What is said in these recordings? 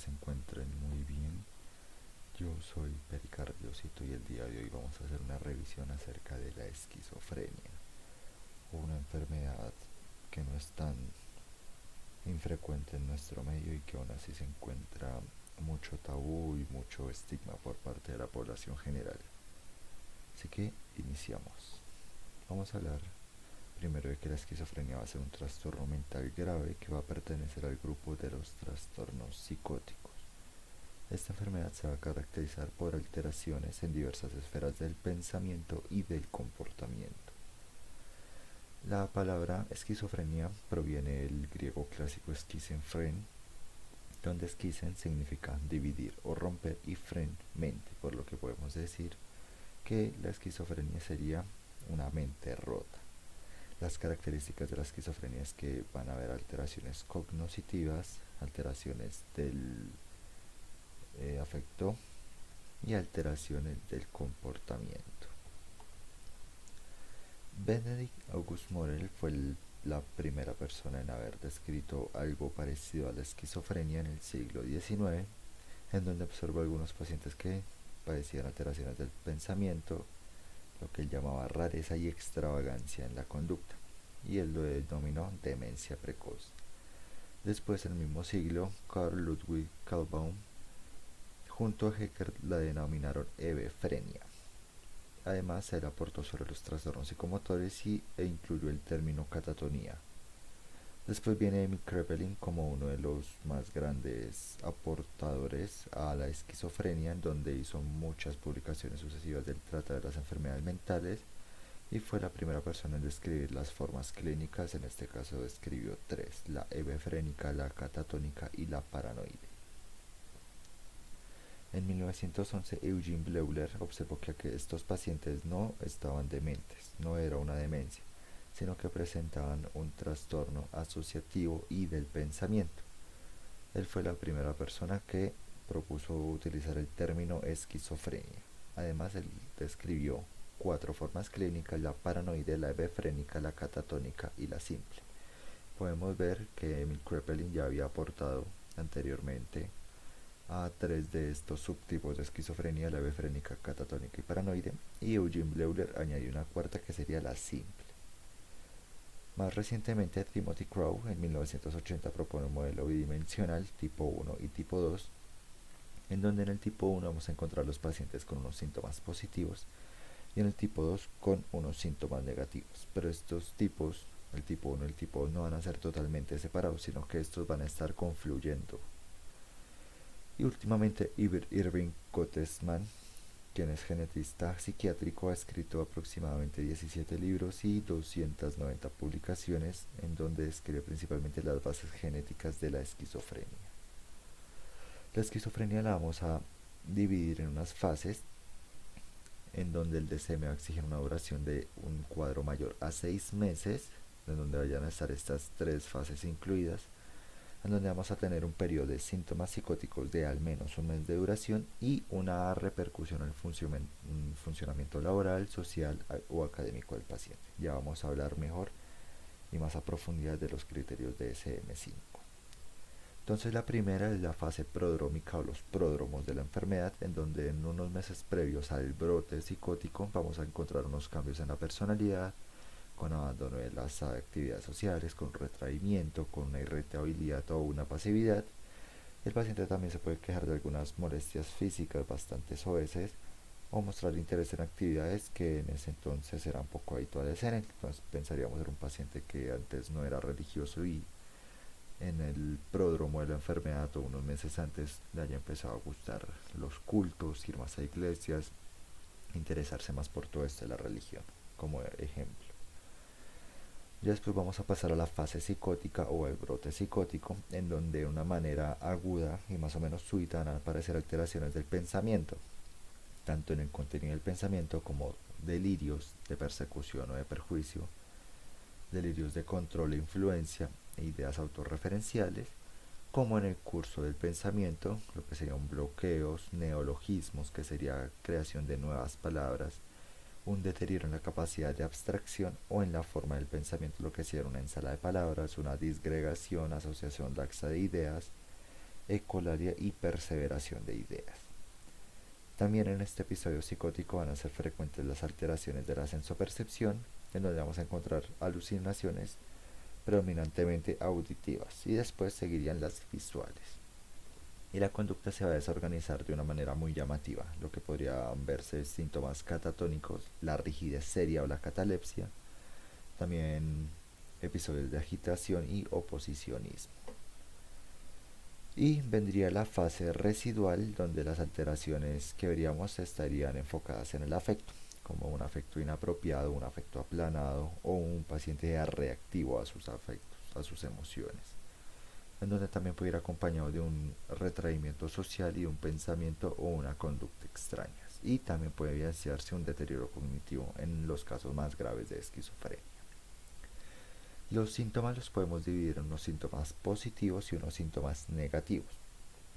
se encuentren muy bien. Yo soy Pericardiosito y el día de hoy vamos a hacer una revisión acerca de la esquizofrenia, una enfermedad que no es tan infrecuente en nuestro medio y que aún así se encuentra mucho tabú y mucho estigma por parte de la población general. Así que iniciamos. Vamos a hablar primero de que la esquizofrenia va a ser un trastorno mental grave que va a pertenecer al grupo de los trastornos psicóticos. Esta enfermedad se va a caracterizar por alteraciones en diversas esferas del pensamiento y del comportamiento. La palabra esquizofrenia proviene del griego clásico esquizenfren, donde esquizen significa dividir o romper y fren mente, por lo que podemos decir que la esquizofrenia sería una mente rota. Las características de la esquizofrenia es que van a haber alteraciones cognitivas, alteraciones del afecto y alteraciones del comportamiento. Benedict August Morel fue la primera persona en haber descrito algo parecido a la esquizofrenia en el siglo XIX, en donde observó algunos pacientes que padecían alteraciones del pensamiento, lo que él llamaba rareza y extravagancia en la conducta, y él lo denominó demencia precoz. Después, en el mismo siglo, Carl Ludwig Kahlbaum junto a Hecker la denominaron hebefrenia. Además, él aportó sobre los trastornos psicomotores e incluyó el término catatonía. Después viene Emil Kraepelin como uno de los más grandes aportadores a la esquizofrenia, en donde hizo muchas publicaciones sucesivas del tratado de las enfermedades mentales y fue la primera persona en describir las formas clínicas. En este caso describió tres: la hebefrénica, la catatónica y la paranoide. En 1911, Eugene Bleuler observó que estos pacientes no estaban dementes, no era una demencia, sino que presentaban un trastorno asociativo y del pensamiento. Él fue la primera persona que propuso utilizar el término esquizofrenia. Además, él describió cuatro formas clínicas: la paranoide, la hebefrénica, la catatónica y la simple. Podemos ver que Emil Kraepelin ya había aportado anteriormente a tres de estos subtipos de esquizofrenia: la hebefrénica, catatónica y paranoide, y Eugene Bleuler añadió una cuarta que sería la simple. Más recientemente, Timothy Crow en 1980 propone un modelo bidimensional tipo 1 y tipo 2, en donde en el tipo 1 vamos a encontrar los pacientes con unos síntomas positivos y en el tipo 2 con unos síntomas negativos. Pero estos tipos, el tipo 1 y el tipo 2, no van a ser totalmente separados, sino que estos van a estar confluyendo. Y últimamente, Irving Gottesman, quien es genetista psiquiátrico, ha escrito aproximadamente 17 libros y 290 publicaciones, en donde describe principalmente las bases genéticas de la esquizofrenia. La esquizofrenia la vamos a dividir en unas fases, en donde el DSM va a exigir una duración de un cuadro mayor a 6 meses, en donde vayan a estar estas tres fases incluidas, en donde vamos a tener un periodo de síntomas psicóticos de al menos un mes de duración y una repercusión en el funcionamiento laboral, social o académico del paciente. Ya vamos a hablar mejor y más a profundidad de los criterios de SM5. Entonces, la primera es la fase prodrómica o los pródromos de la enfermedad, en donde en unos meses previos al brote psicótico vamos a encontrar unos cambios en la personalidad, con abandono de las actividades sociales, con retraimiento, con una irritabilidad o una pasividad. El paciente también se puede quejar de algunas molestias físicas bastante soeces o mostrar interés en actividades que en ese entonces eran poco habituales en él. Entonces pensaríamos en un paciente que antes no era religioso y en el pródromo de la enfermedad o unos meses antes le haya empezado a gustar los cultos, ir más a iglesias, interesarse más por todo esto de la religión, como ejemplo. Ya después vamos a pasar a la fase psicótica o el brote psicótico, en donde de una manera aguda y más o menos súbita van a aparecer alteraciones del pensamiento, tanto en el contenido del pensamiento como delirios de persecución o de perjuicio, delirios de control e influencia e ideas autorreferenciales, como en el curso del pensamiento, lo que serían bloqueos, neologismos, que sería creación de nuevas palabras, un deterioro en la capacidad de abstracción o en la forma del pensamiento, lo que sería una ensalada de palabras, una disgregación, asociación laxa de ideas, ecolalia y perseveración de ideas. También en este episodio psicótico van a ser frecuentes las alteraciones de la sensopercepción, en donde vamos a encontrar alucinaciones predominantemente auditivas y después seguirían las visuales. Y la conducta se va a desorganizar de una manera muy llamativa, lo que podrían verse síntomas catatónicos, la rigidez seria o la catalepsia, también episodios de agitación y oposicionismo. Y vendría la fase residual, donde las alteraciones que veríamos estarían enfocadas en el afecto, como un afecto inapropiado, un afecto aplanado o un paciente ya reactivo a sus afectos, a sus emociones, en donde también puede ir acompañado de un retraimiento social y un pensamiento o una conducta extrañas. Y también puede evidenciarse un deterioro cognitivo en los casos más graves de esquizofrenia. Los síntomas los podemos dividir en unos síntomas positivos y unos síntomas negativos.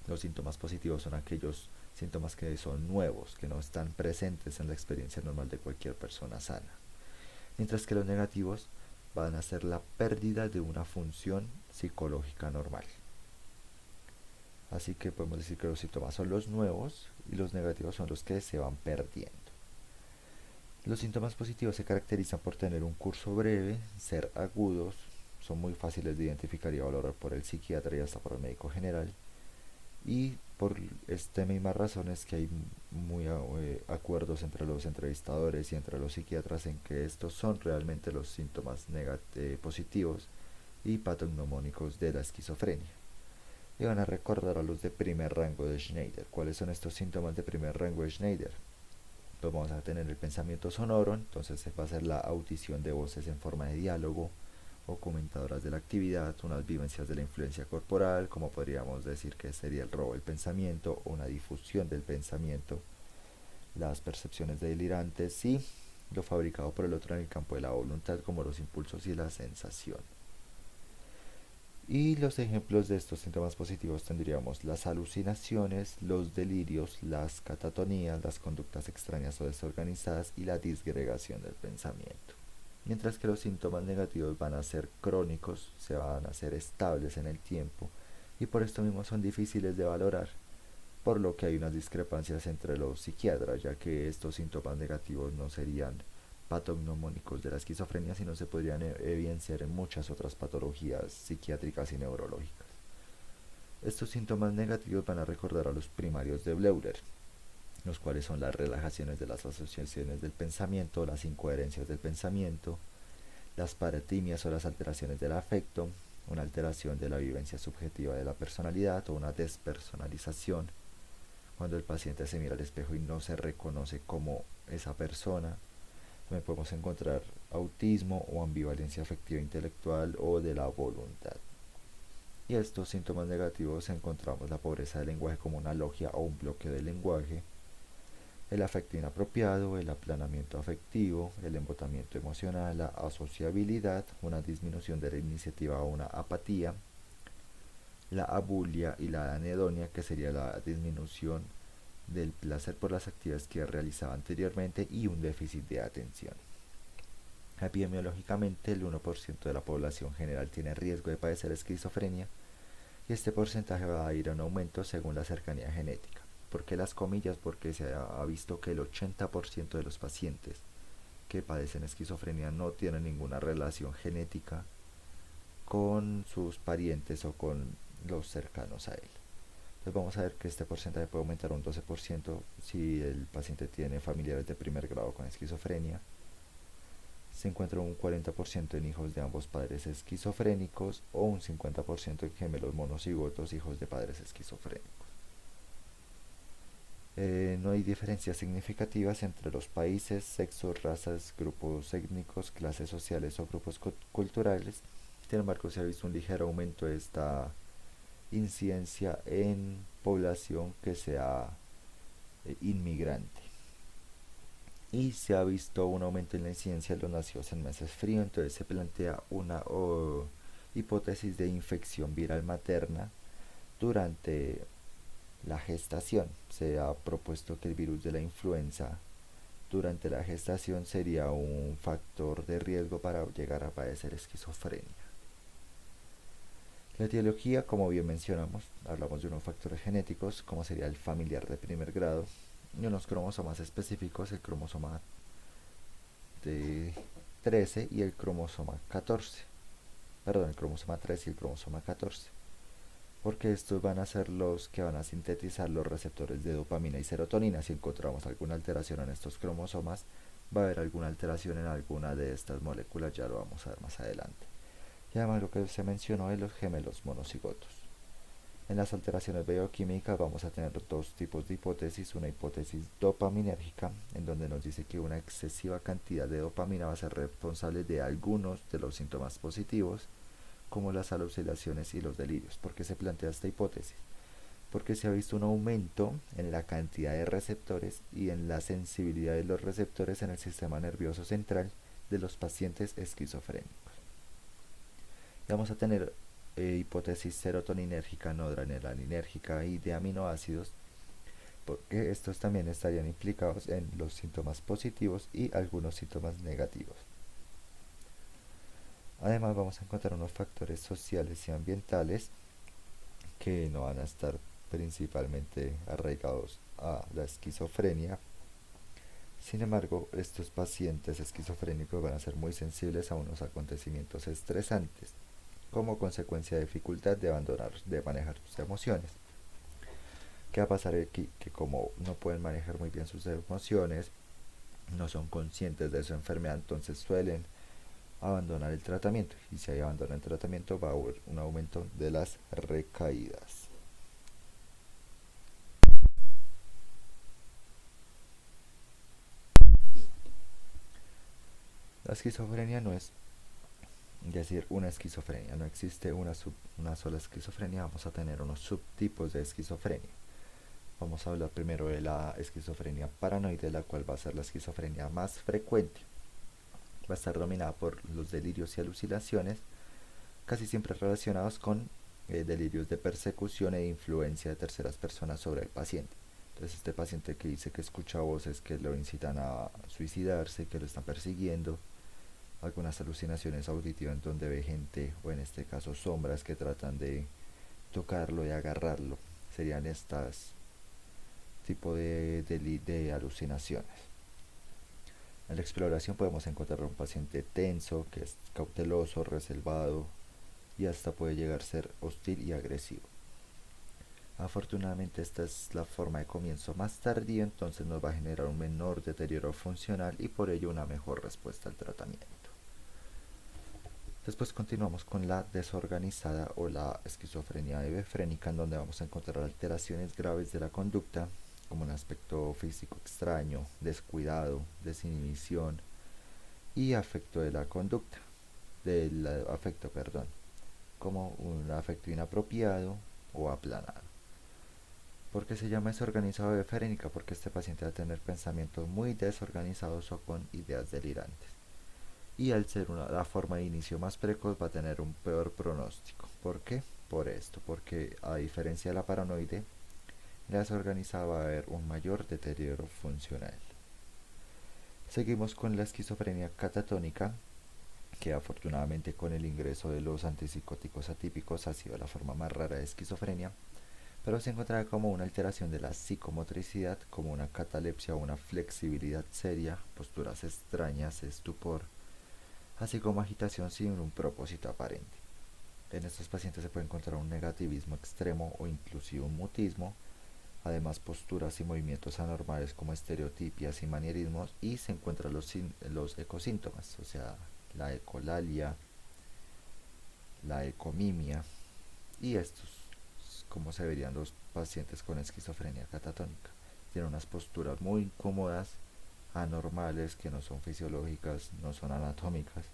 Los síntomas positivos son aquellos síntomas que son nuevos, que no están presentes en la experiencia normal de cualquier persona sana. Mientras que los negativos van a ser la pérdida de una función psicológica normal. Así que podemos decir que los síntomas son los nuevos y los negativos son los que se van perdiendo. Los síntomas positivos se caracterizan por tener un curso breve, ser agudos, son muy fáciles de identificar y valorar por el psiquiatra y hasta por el médico general. Y por esta misma razón es que hay muy acuerdos entre los entrevistadores y entre los psiquiatras en que estos son realmente los síntomas positivos y patognomónicos de la esquizofrenia. Y van a recordar a los de primer rango de Schneider. ¿Cuáles son estos síntomas de primer rango de Schneider? Pues vamos a tener el pensamiento sonoro, entonces va a ser la audición de voces en forma de diálogo o comentadoras de la actividad, unas vivencias de la influencia corporal, como podríamos decir que sería el robo del pensamiento o una difusión del pensamiento, las percepciones delirantes y lo fabricado por el otro en el campo de la voluntad, como los impulsos y la sensación. Y los ejemplos de estos síntomas positivos tendríamos las alucinaciones, los delirios, las catatonías, las conductas extrañas o desorganizadas y la disgregación del pensamiento. Mientras que los síntomas negativos van a ser crónicos, se van a ser estables en el tiempo y por esto mismo son difíciles de valorar, por lo que hay unas discrepancias entre los psiquiatras, ya que estos síntomas negativos no serían patognomónicos de la esquizofrenia, sino se podrían evidenciar en muchas otras patologías psiquiátricas y neurológicas. Estos síntomas negativos van a recordar a los primarios de Bleuler, los cuales son las relajaciones de las asociaciones del pensamiento, las incoherencias del pensamiento, las paratimias o las alteraciones del afecto, una alteración de la vivencia subjetiva de la personalidad o una despersonalización, cuando el paciente se mira al espejo y no se reconoce como esa persona. También podemos encontrar autismo o ambivalencia afectiva intelectual o de la voluntad. Y estos síntomas negativos encontramos la pobreza del lenguaje como una logia o un bloqueo del lenguaje, el afecto inapropiado, el aplanamiento afectivo, el embotamiento emocional, la asociabilidad, una disminución de la iniciativa o una apatía, la abulia y la anedonia, que sería la disminución del placer por las actividades que realizaba anteriormente, y un déficit de atención. Epidemiológicamente, el 1% de la población general tiene riesgo de padecer esquizofrenia y este porcentaje va a ir en aumento según la cercanía genética. ¿Por qué las comillas? Porque se ha visto que el 80% de los pacientes que padecen esquizofrenia no tienen ninguna relación genética con sus parientes o con los cercanos a él. Entonces vamos a ver que este porcentaje puede aumentar un 12% si el paciente tiene familiares de primer grado con esquizofrenia. Se encuentra un 40% en hijos de ambos padres esquizofrénicos o un 50% en gemelos monocigotos hijos de padres esquizofrénicos. No hay diferencias significativas entre los países, sexos, razas, grupos étnicos, clases sociales o grupos culturales. Sin embargo, se ha visto un ligero aumento de esta incidencia en población que sea inmigrante. Y se ha visto un aumento en la incidencia de los nacidos en meses fríos, entonces se plantea una hipótesis de infección viral materna durante la gestación. Se ha propuesto que el virus de la influenza durante la gestación sería un factor de riesgo para llegar a padecer esquizofrenia. La etiología, como bien mencionamos, hablamos de unos factores genéticos, como sería el familiar de primer grado, y unos cromosomas específicos, el cromosoma de 13 y el cromosoma 14. Perdón, el cromosoma 13 y el cromosoma 14. Porque estos van a ser los que van a sintetizar los receptores de dopamina y serotonina. Si encontramos alguna alteración en estos cromosomas, va a haber alguna alteración en alguna de estas moléculas, ya lo vamos a ver más adelante. Y además lo que se mencionó de los gemelos monocigotos. En las alteraciones bioquímicas vamos a tener dos tipos de hipótesis. Una hipótesis dopaminérgica, en donde nos dice que una excesiva cantidad de dopamina va a ser responsable de algunos de los síntomas positivos, como las alucinaciones y los delirios. ¿Por qué se plantea esta hipótesis? Porque se ha visto un aumento en la cantidad de receptores y en la sensibilidad de los receptores en el sistema nervioso central de los pacientes esquizofrénicos. Y vamos a tener hipótesis serotoninérgica, noradrenalinérgica y de aminoácidos, porque estos también estarían implicados en los síntomas positivos y algunos síntomas negativos. Además vamos a encontrar unos factores sociales y ambientales que no van a estar principalmente arraigados a la esquizofrenia. Sin embargo, estos pacientes esquizofrénicos van a ser muy sensibles a unos acontecimientos estresantes, como consecuencia de dificultad de abandonar, de manejar sus emociones. ¿Qué va a pasar aquí? Que como no pueden manejar muy bien sus emociones, no son conscientes de su enfermedad, entonces suelen abandonar el tratamiento. Y si hay abandono el tratamiento, va a haber un aumento de las recaídas. La esquizofrenia no es decir una esquizofrenia, no existe una sola esquizofrenia, vamos a tener unos subtipos de esquizofrenia. Vamos a hablar primero de la esquizofrenia paranoide, la cual va a ser la esquizofrenia más frecuente. Va a estar dominada por los delirios y alucinaciones, casi siempre relacionados con delirios de persecución e influencia de terceras personas sobre el paciente. Entonces este paciente que dice que escucha voces que lo incitan a suicidarse, que lo están persiguiendo, algunas alucinaciones auditivas en donde ve gente, o en este caso sombras, que tratan de tocarlo y agarrarlo. Serían estas tipo de alucinaciones. En la exploración podemos encontrar un paciente tenso, que es cauteloso, reservado y hasta puede llegar a ser hostil y agresivo. Afortunadamente esta es la forma de comienzo más tardía, entonces nos va a generar un menor deterioro funcional y por ello una mejor respuesta al tratamiento. Después continuamos con la desorganizada o la esquizofrenia hebefrénica, en donde vamos a encontrar alteraciones graves de la conducta, como un aspecto físico extraño, descuidado, desinhibición y afecto de la conducta, del afecto, perdón, como un afecto inapropiado o aplanado. ¿Por qué se llama desorganizado hebefrénica? Porque este paciente va a tener pensamientos muy desorganizados o con ideas delirantes. Y al ser la forma de inicio más precoz va a tener un peor pronóstico. ¿Por qué? Por esto, porque a diferencia de la paranoide, la desorganizada va a haber un mayor deterioro funcional. Seguimos con la esquizofrenia catatónica, que afortunadamente con el ingreso de los antipsicóticos atípicos ha sido la forma más rara de esquizofrenia, pero se encontrará como una alteración de la psicomotricidad, como una catalepsia o una flexibilidad seria, posturas extrañas, estupor, así como agitación sin un propósito aparente. En estos pacientes se puede encontrar un negativismo extremo o inclusive un mutismo, además posturas y movimientos anormales como estereotipias y manierismos, y se encuentran los ecosíntomas, o sea, la ecolalia, la ecomimia, y estos como se verían los pacientes con esquizofrenia catatónica. Tienen unas posturas muy incómodas, anormales, que no son fisiológicas, no son anatómicas,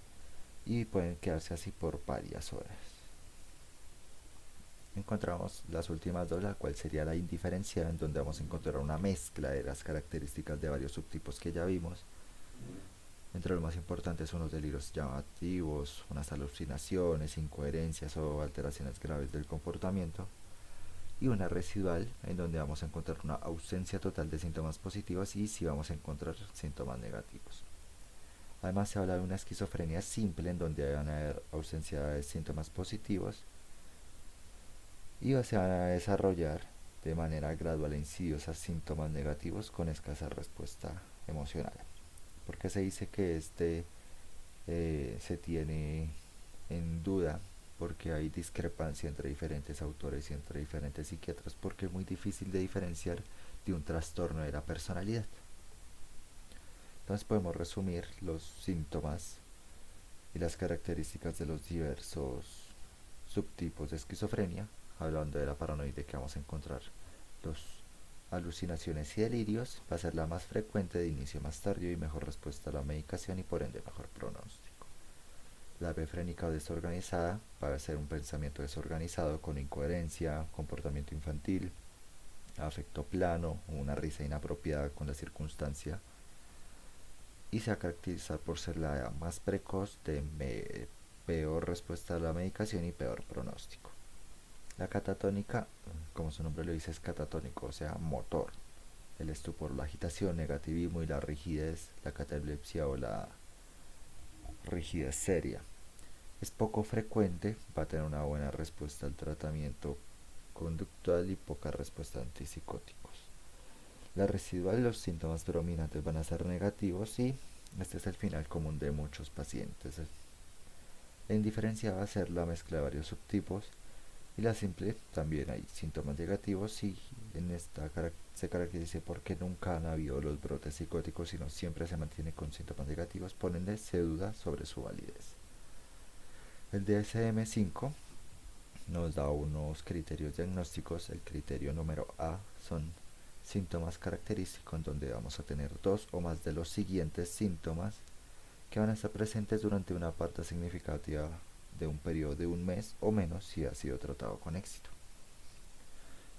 y pueden quedarse así por varias horas. Encontramos las últimas dos, la cual sería la indiferenciada, en donde vamos a encontrar una mezcla de las características de varios subtipos que ya vimos. Entre los más importantes son los delirios llamativos, unas alucinaciones, incoherencias o alteraciones graves del comportamiento, y una residual, en donde vamos a encontrar una ausencia total de síntomas positivos y sí vamos a encontrar síntomas negativos. Además se habla de una esquizofrenia simple, en donde van a haber ausencia de síntomas positivos, y se van a desarrollar de manera gradual e insidiosa síntomas negativos con escasa respuesta emocional. Porque se dice que se tiene en duda porque hay discrepancia entre diferentes autores y entre diferentes psiquiatras porque es muy difícil de diferenciar de un trastorno de la personalidad. Entonces podemos resumir los síntomas y las características de los diversos subtipos de esquizofrenia, hablando de la paranoide que vamos a encontrar. Los alucinaciones y delirios va a ser la más frecuente, de inicio más tardío y mejor respuesta a la medicación y por ende mejor pronóstico. La befrénica o desorganizada va a ser un pensamiento desorganizado con incoherencia, comportamiento infantil, afecto plano, una risa inapropiada con la circunstancia, y se va a caracterizar por ser la más precoz, de peor respuesta a la medicación y peor pronóstico. La catatónica, como su nombre lo dice, es catatónico, o sea, motor. El estupor, la agitación, negativismo y la rigidez, la catalepsia o la rigidez seria. Es poco frecuente, va a tener una buena respuesta al tratamiento conductual y poca respuesta a antipsicóticos. La residual, los síntomas predominantes van a ser negativos y este es el final común de muchos pacientes. La indiferencia va a ser la mezcla de varios subtipos y la simple también hay síntomas negativos y en esta se caracteriza porque nunca han habido los brotes psicóticos, sino siempre se mantiene con síntomas negativos, por ende se duda sobre su validez. El DSM-5 nos da unos criterios diagnósticos. El criterio número A son síntomas característicos, en donde vamos a tener dos o más de los siguientes síntomas que van a estar presentes durante una parte significativa de un periodo de un mes o menos si ha sido tratado con éxito.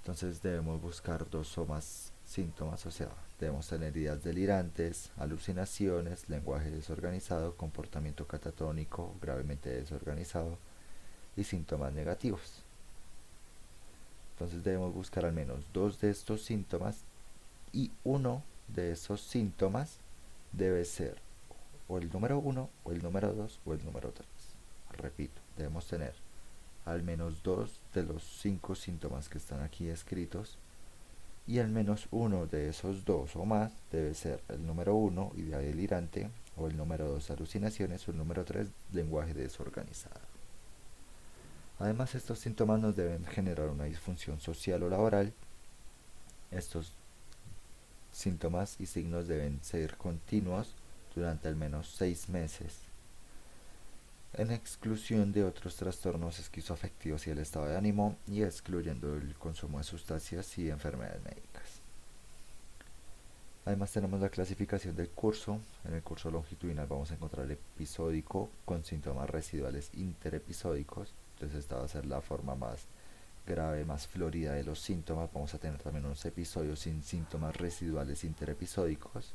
Entonces debemos buscar dos o más síntomas, o sea, debemos tener ideas delirantes, alucinaciones, lenguaje desorganizado, comportamiento catatónico gravemente desorganizado y síntomas negativos. Entonces debemos buscar al menos dos de estos síntomas y uno de esos síntomas debe ser o el número 1 o el número 2 o el número 3. Repito, debemos tener al menos dos de los 5 síntomas que están aquí escritos y al menos uno de esos dos o más debe ser el número 1, idea delirante, o el número 2, alucinaciones, o el número 3, lenguaje desorganizado. Además, estos síntomas nos deben generar una disfunción social o laboral. Estos síntomas y signos deben ser continuos durante al menos 6 meses, en exclusión de otros trastornos esquizoafectivos y el estado de ánimo, y excluyendo el consumo de sustancias y enfermedades médicas. Además tenemos la clasificación del curso. En el curso longitudinal vamos a encontrar el episódico con síntomas residuales interepisódicos. Entonces esta va a ser la forma más grave, más florida de los síntomas. Vamos a tener también unos episodios sin síntomas residuales interepisódicos.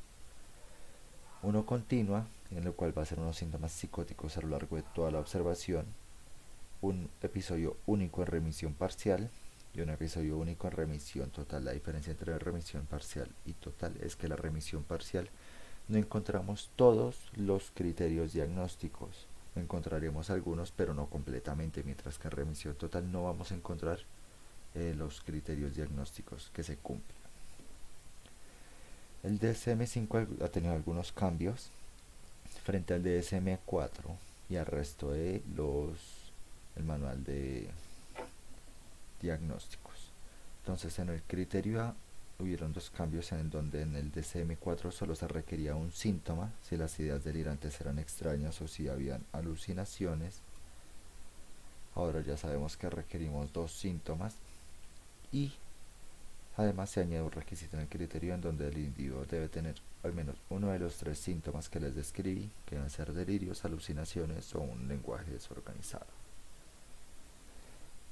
Uno continua, en el cual va a ser unos síntomas psicóticos a lo largo de toda la observación. Un episodio único en remisión parcial y un episodio único en remisión total. La diferencia entre remisión parcial y total es que la remisión parcial no encontramos todos los criterios diagnósticos. Encontraremos algunos, pero no completamente, mientras que en remisión total no vamos a encontrar los criterios diagnósticos que se cumplen. El DSM-5 ha tenido algunos cambios frente al DSM-4 y al resto de el manual de diagnósticos. Entonces en el criterio A hubieron dos cambios, en donde en el DSM-4 solo se requería un síntoma si las ideas delirantes eran extrañas o si habían alucinaciones. Ahora ya sabemos que requerimos dos síntomas y además se añade un requisito en el criterio en donde el individuo debe tener al menos uno de los tres síntomas que les describí, que deben ser delirios, alucinaciones o un lenguaje desorganizado.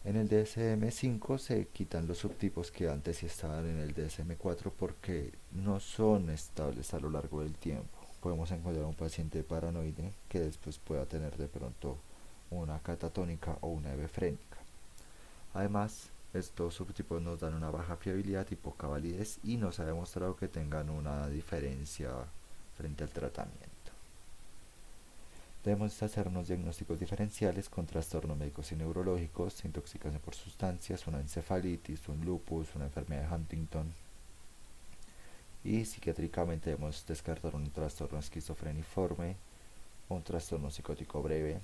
En el DSM-5 se quitan los subtipos que antes sí estaban en el DSM-4 porque no son estables a lo largo del tiempo. Podemos encontrar un paciente paranoide que después pueda tener de pronto una catatónica o una hebefrénica. Además, estos subtipos nos dan una baja fiabilidad y poca validez y no se ha demostrado que tengan una diferencia frente al tratamiento. Debemos hacernos diagnósticos diferenciales con trastornos médicos y neurológicos, intoxicación por sustancias, una encefalitis, un lupus, una enfermedad de Huntington. Y psiquiátricamente debemos descartar un trastorno esquizofreniforme, un trastorno psicótico breve,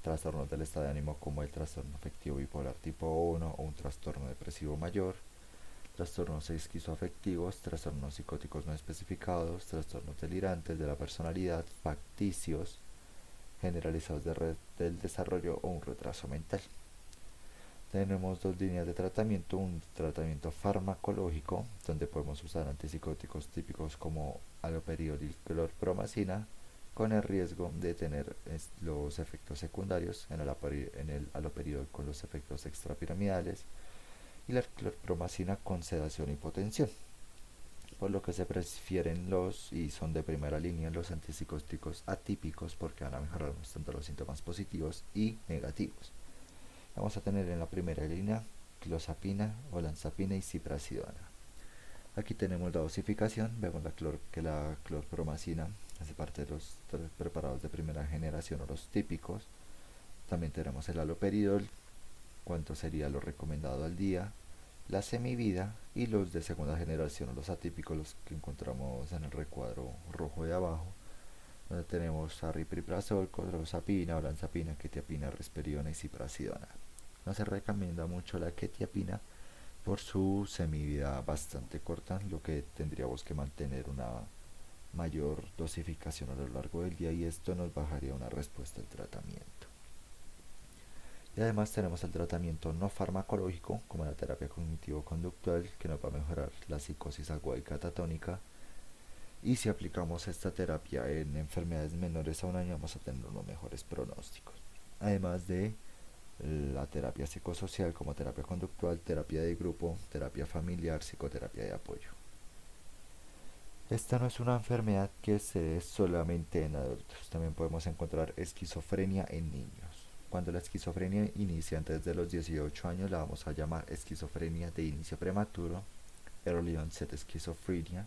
trastornos del estado de ánimo como el trastorno afectivo bipolar tipo 1 o un trastorno depresivo mayor, trastornos esquizoafectivos, trastornos psicóticos no especificados, trastornos delirantes de la personalidad, facticios, generalizados del desarrollo o un retraso mental. Tenemos dos líneas de tratamiento, un tratamiento farmacológico, donde podemos usar antipsicóticos típicos como haloperidol y clorpromacina, con el riesgo de tener los efectos secundarios en el haloperidol con los efectos extrapiramidales y la clorpromacina con sedación y hipotensión, por lo que se prefieren y son de primera línea los antipsicóticos atípicos porque van a mejorar tanto los síntomas positivos y negativos. Vamos a tener en la primera línea clozapina, olanzapina y ciprasidona. Aquí tenemos la dosificación, vemos que la clorpromacina hace parte de los preparados de primera generación o los típicos. También tenemos el haloperidol, cuánto sería lo recomendado al día, la semivida y los de segunda generación o los atípicos, los que encontramos en el recuadro rojo de abajo, donde tenemos aripiprazol, clozapina, olanzapina, quetiapina, risperidona y ciprasidona. No se recomienda mucho la quetiapina por su semivida bastante corta, lo que tendríamos que mantener una mayor dosificación a lo largo del día y esto nos bajaría una respuesta al tratamiento. Y además tenemos el tratamiento no farmacológico, como la terapia cognitivo-conductual, que nos va a mejorar la psicosis aguda y catatónica. Y si aplicamos esta terapia en enfermedades menores a un año, vamos a tener unos mejores pronósticos. Además de la terapia psicosocial como terapia conductual, terapia de grupo, terapia familiar, psicoterapia de apoyo. Esta no es una enfermedad que se dé solamente en adultos, también podemos encontrar esquizofrenia en niños. Cuando la esquizofrenia inicia antes de los 18 años la vamos a llamar esquizofrenia de inicio prematuro, early onset schizophrenia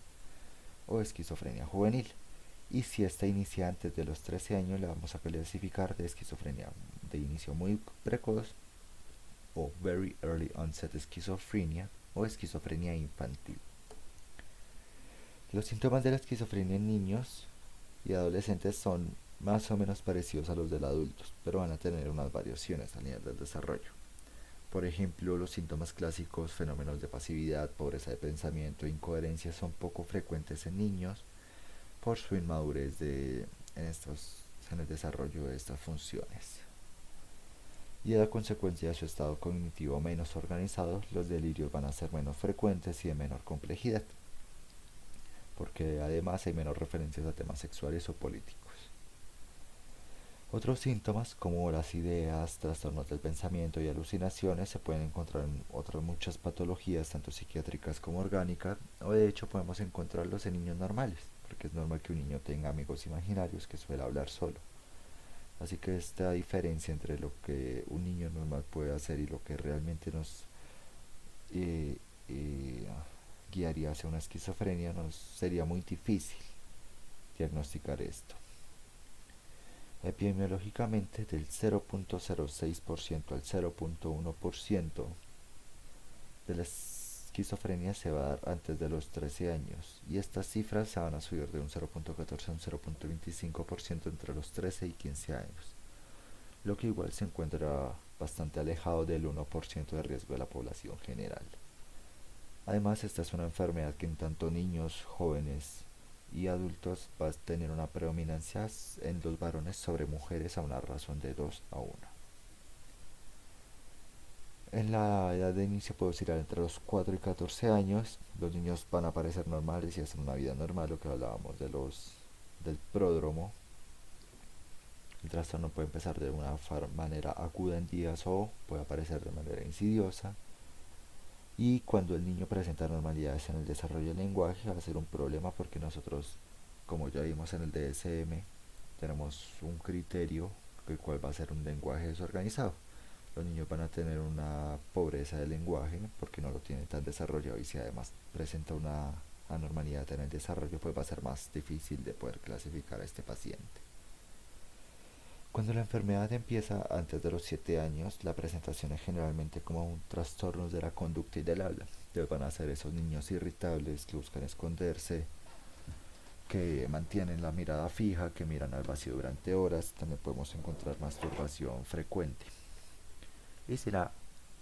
o esquizofrenia juvenil. Y si esta inicia antes de los 13 años la vamos a clasificar de esquizofrenia de inicio muy precoz o very early onset schizophrenia o esquizofrenia infantil. Los síntomas de la esquizofrenia en niños y adolescentes son más o menos parecidos a los del adulto, pero van a tener unas variaciones a nivel del desarrollo. Por ejemplo, los síntomas clásicos, fenómenos de pasividad, pobreza de pensamiento e incoherencia son poco frecuentes en niños por su inmadurez en el desarrollo de estas funciones. Y a consecuencia de su estado cognitivo menos organizado, los delirios van a ser menos frecuentes y de menor complejidad, porque además hay menos referencias a temas sexuales o políticos. Otros síntomas como las ideas, trastornos del pensamiento y alucinaciones se pueden encontrar en otras muchas patologías, tanto psiquiátricas como orgánicas, o de hecho podemos encontrarlos en niños normales, porque es normal que un niño tenga amigos imaginarios que suele hablar solo. Así que esta diferencia entre lo que un niño normal puede hacer y lo que realmente nos eh, eh, guiaría hacia una esquizofrenia nos sería muy difícil diagnosticar esto. Epidemiológicamente, del 0.06% al 0.1% de la esquizofrenia se va a dar antes de los 13 años y estas cifras se van a subir de un 0.14 a un 0.25% entre los 13 y 15 años, lo que igual se encuentra bastante alejado del 1% de riesgo de la población general. Además, esta es una enfermedad que en tanto niños, jóvenes y adultos va a tener una predominancia en los varones sobre mujeres a una razón de 2 a 1. En la edad de inicio puede oscilar entre los 4 y 14 años. Los niños van a parecer normales y hacen una vida normal, lo que hablábamos del pródromo. El trastorno puede empezar de una manera aguda en días o puede aparecer de manera insidiosa. Y cuando el niño presenta normalidades en el desarrollo del lenguaje va a ser un problema porque nosotros, como ya vimos en el DSM, tenemos un criterio el cual va a ser un lenguaje desorganizado. Los niños van a tener una pobreza de lenguaje porque no lo tienen tan desarrollado y si además presenta una anormalidad en el desarrollo pues va a ser más difícil de poder clasificar a este paciente. Cuando la enfermedad empieza antes de los 7 años, la presentación es generalmente como un trastorno de la conducta y del habla. Entonces van a ser esos niños irritables que buscan esconderse, que mantienen la mirada fija, que miran al vacío durante horas. También podemos encontrar masturbación frecuente. Y si la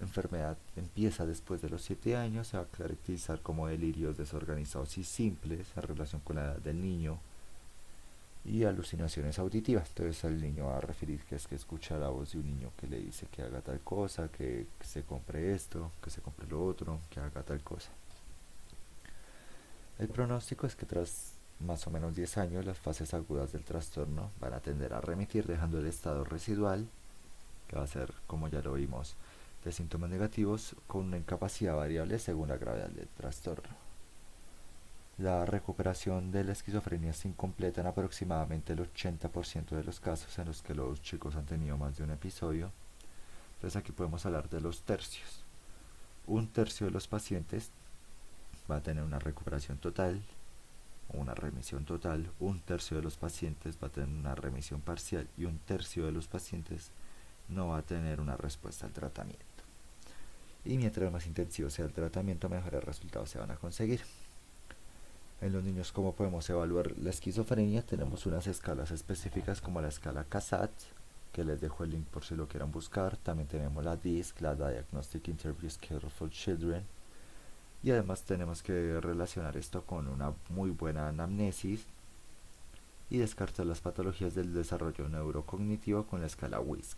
enfermedad empieza después de los 7 años, se va a caracterizar como delirios desorganizados y simples en relación con la edad del niño y alucinaciones auditivas. Entonces el niño va a referir que es que escucha la voz de un niño que le dice que haga tal cosa, que se compre esto, que se compre lo otro, que haga tal cosa. El pronóstico es que tras más o menos 10 años las fases agudas del trastorno van a tender a remitir dejando el estado residual, que va a ser, como ya lo vimos, de síntomas negativos con una incapacidad variable según la gravedad del trastorno. La recuperación de la esquizofrenia es incompleta en aproximadamente el 80% de los casos en los que los chicos han tenido más de un episodio. Entonces aquí podemos hablar de los tercios. Un tercio de los pacientes va a tener una recuperación total o una remisión total, un tercio de los pacientes va a tener una remisión parcial y un tercio de los pacientes no va a tener una respuesta al tratamiento. Y mientras más intensivo sea el tratamiento, mejores resultados se van a conseguir. En los niños, ¿cómo podemos evaluar la esquizofrenia? Tenemos unas escalas específicas como la escala CASAT, que les dejo el link por si lo quieran buscar. También tenemos la DISC, la Diagnostic Interview Scale for Children. Y además tenemos que relacionar esto con una muy buena anamnesis y descartar las patologías del desarrollo neurocognitivo con la escala WISC.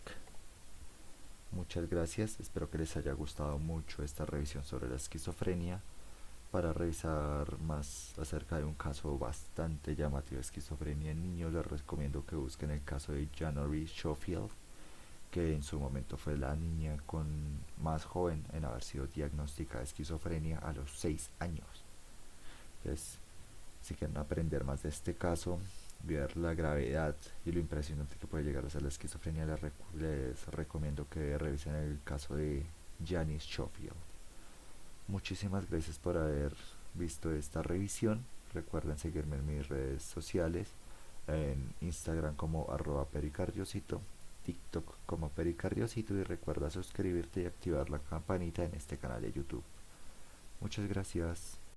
Muchas gracias, espero que les haya gustado mucho esta revisión sobre la esquizofrenia. Para revisar más acerca de un caso bastante llamativo de esquizofrenia en niños, les recomiendo que busquen el caso de January Schofield, que en su momento fue la niña con más joven en haber sido diagnosticada de esquizofrenia a los 6 años. Entonces, si quieren aprender más de este caso, ver la gravedad y lo impresionante que puede llegar a ser la esquizofrenia, les recomiendo que revisen el caso de Janice Schofield. Muchísimas gracias por haber visto esta revisión. Recuerden seguirme en mis redes sociales, en Instagram como @pericardiosito, TikTok como pericardiosito, y recuerda suscribirte y activar la campanita en este canal de YouTube. Muchas gracias.